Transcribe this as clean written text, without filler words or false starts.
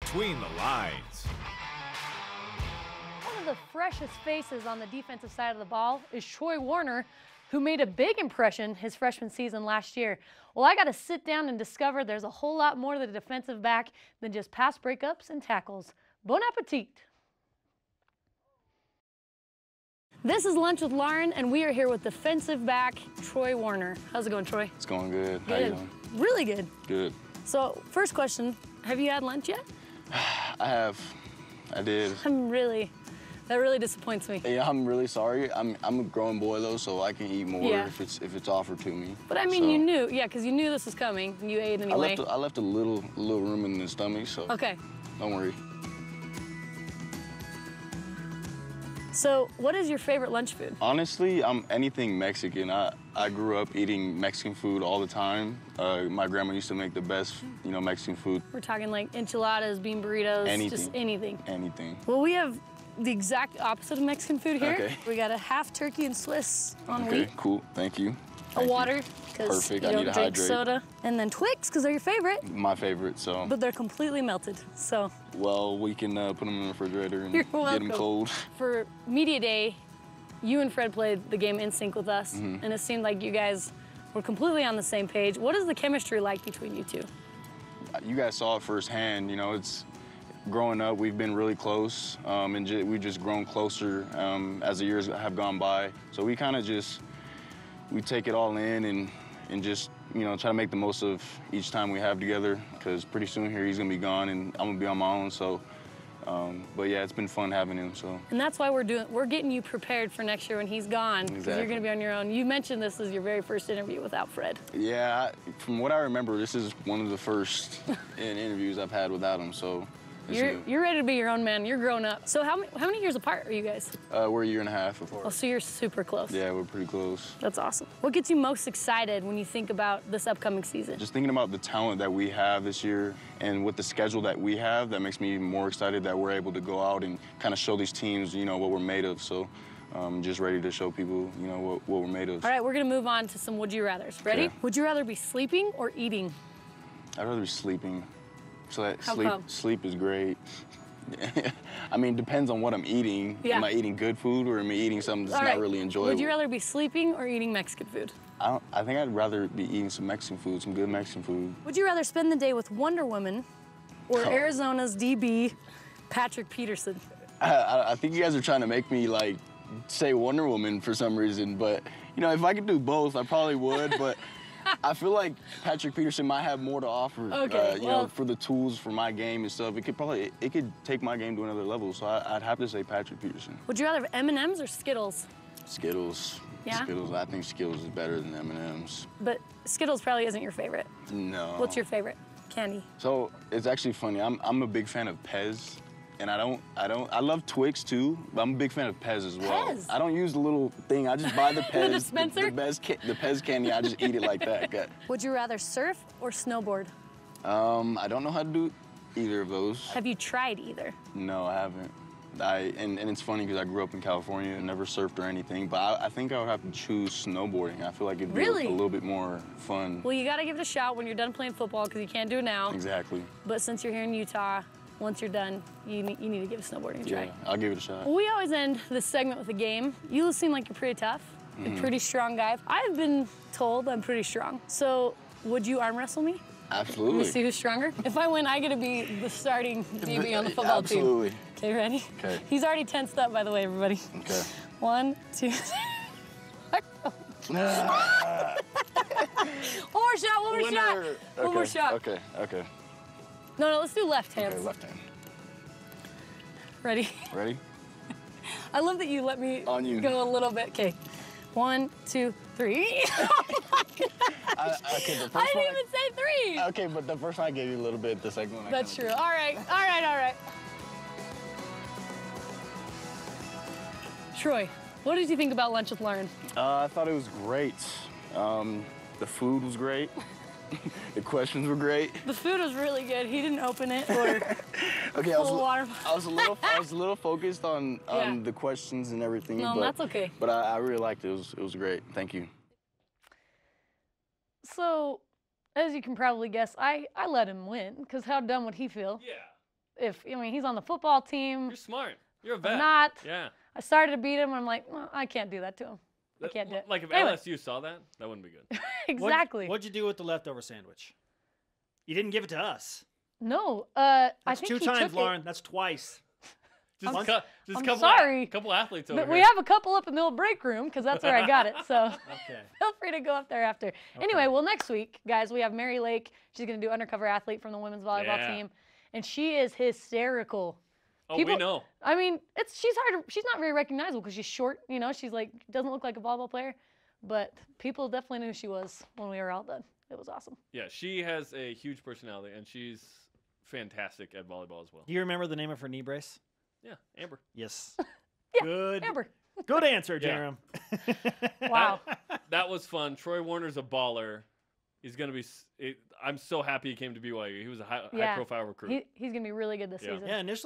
Between the Lines. One of the freshest faces on the defensive side of the ball is Troy Warner, who made a big impression his freshman season last year. Well, I got to sit down and discover there's a whole lot more to the defensive back than just pass breakups and tackles. Bon appetit. This is Lunch with Lauren, and we are here with defensive back Troy Warner. How's it going, Troy? It's going good. Good. How you doing? Really good. Good. So, first question, have you had lunch yet? I have. I did. That really disappoints me. Yeah, I'm really sorry. I'm a growing boy though, so I can eat more if it's offered to me. But I mean, so, you knew, because you knew this was coming, and you ate anyway. I left a little room in the stomach, so okay. Don't worry. So, what is your favorite lunch food? Honestly, anything Mexican. I grew up eating Mexican food all the time. My grandma used to make the best, Mexican food. We're talking like enchiladas, bean burritos, just anything. Anything. Well, we have the exact opposite of Mexican food here. Okay. We got a half turkey and Swiss on wheat. Okay, cool. Thank you. A water, because you don't drink soda. And then Twix, because they're your favorite. My favorite, so. But they're completely melted, so. Well, we can put them in the refrigerator and get them cold. For Media Day, you and Fred played the game in sync with us, and it seemed like you guys were completely on the same page. What is the chemistry like between you two? You guys saw it firsthand. It's growing up, we've been really close, and we've just grown closer as the years have gone by. So we kind of we take it all in and just, try to make the most of each time we have together, because pretty soon here he's gonna be gone and I'm gonna be on my own, so. But yeah, it's been fun having him, so. And that's why we're getting you prepared for next year when he's gone, because you're gonna be on your own. You mentioned this is your very first interview without Fred. Yeah, from what I remember, this is one of the first interviews I've had without him, so. You're ready to be your own man. You're grown up. So how many years apart are you guys? We're a year and a half apart. Oh, so you're super close. Yeah, we're pretty close. That's awesome. What gets you most excited when you think about this upcoming season? Just thinking about the talent that we have this year and with the schedule that we have, that makes me even more excited that we're able to go out and kind of show these teams, what we're made of. So just ready to show people, what we're made of. All right, we're gonna move on to some would you rathers. Ready? Okay. Would you rather be sleeping or eating? I'd rather be sleeping. So that How come? Sleep is great. I mean, depends on what I'm eating. Yeah. Am I eating good food or am I eating something that's not really enjoyable? Would you rather be sleeping or eating Mexican food? I think I'd rather be eating some Mexican food, some good Mexican food. Would you rather spend the day with Wonder Woman or Arizona's DB, Patrick Peterson? I think you guys are trying to make me, say Wonder Woman for some reason, but, if I could do both, I probably would, but I feel like Patrick Peterson might have more to offer. Okay, for the tools for my game and stuff. It could take my game to another level. So I'd have to say Patrick Peterson. Would you rather have M&Ms or Skittles? Skittles. Yeah? Skittles. I think Skittles is better than M&Ms. But Skittles probably isn't your favorite. No. What's your favorite candy? So it's actually funny. I'm a big fan of Pez. And I love Twix too, but I'm a big fan of Pez as well. Pez? I don't use the little thing, I just buy the Pez. The dispenser? The Pez candy, I just eat it like that. Would you rather surf or snowboard? I don't know how to do either of those. Have you tried either? No, I haven't. And it's funny because I grew up in California and never surfed or anything, but I think I would have to choose snowboarding. I feel like it'd be a little bit more fun. Well, you gotta give it a shot when you're done playing football because you can't do it now. Exactly. But since you're here in Utah, once you're done, you need to give snowboarding a try. Yeah, I'll give it a shot. Well, we always end this segment with a game. You seem like you're pretty tough, a pretty strong guy. I've been told I'm pretty strong. So would you arm wrestle me? Absolutely. Let me see who's stronger. If I win, I get to be the starting DB on the football team. Absolutely. Okay, ready? Okay. He's already tensed up, by the way, everybody. Okay. 1, 2, 3. One more shot, one more shot. One more shot. Okay. No, let's do left hands. Okay, left hand. Ready? Ready? I love that you let me go a little bit. Okay. 1, 2, 3. Oh my gosh. I didn't even say 3. Okay, but the first one I gave you a little bit, the second one That's true. All right. Troy, what did you think about Lunch with Lauren? I thought it was great. The food was great. The questions were great. The food was really good. He didn't open it or okay, water. I was a little focused on the questions and everything. No, that's okay. But I really liked it. It was great. Thank you. So, as you can probably guess, I let him win, because how dumb would he feel? Yeah. I mean, he's on the football team. You're smart. You're a vet. I'm not. Yeah. I started to beat him. I'm like, well, I can't do that to him. I can't do it. Like if Anyway. LSU saw that wouldn't be good. Exactly. What'd you do with the leftover sandwich? You didn't give it to us. No. That's I think 2 he times, took Lauren. That's twice. Just I'm couple sorry. Couple athletes over But here. we have a couple up in the old break room because that's where I got it. So Okay. feel free to go up there after. Anyway, well, next week, guys, we have Mary Lake. She's going to do undercover athlete from the women's volleyball team. And she is hysterical. Oh, we know. I mean, she's not very recognizable because she's short, you know, she's like, doesn't look like a volleyball player, but people definitely knew who she was when we were all done. It was awesome. Yeah, she has a huge personality, and she's fantastic at volleyball as well. Do you remember the name of her knee brace? Yeah, Amber. Yes. Yeah, Good. Amber. Good answer, Yeah. Jerem. Wow. That was fun. Troy Warner's a baller. He's going to be I'm so happy he came to BYU. He was a high-profile recruit. He's going to be really good this season. Yeah, initially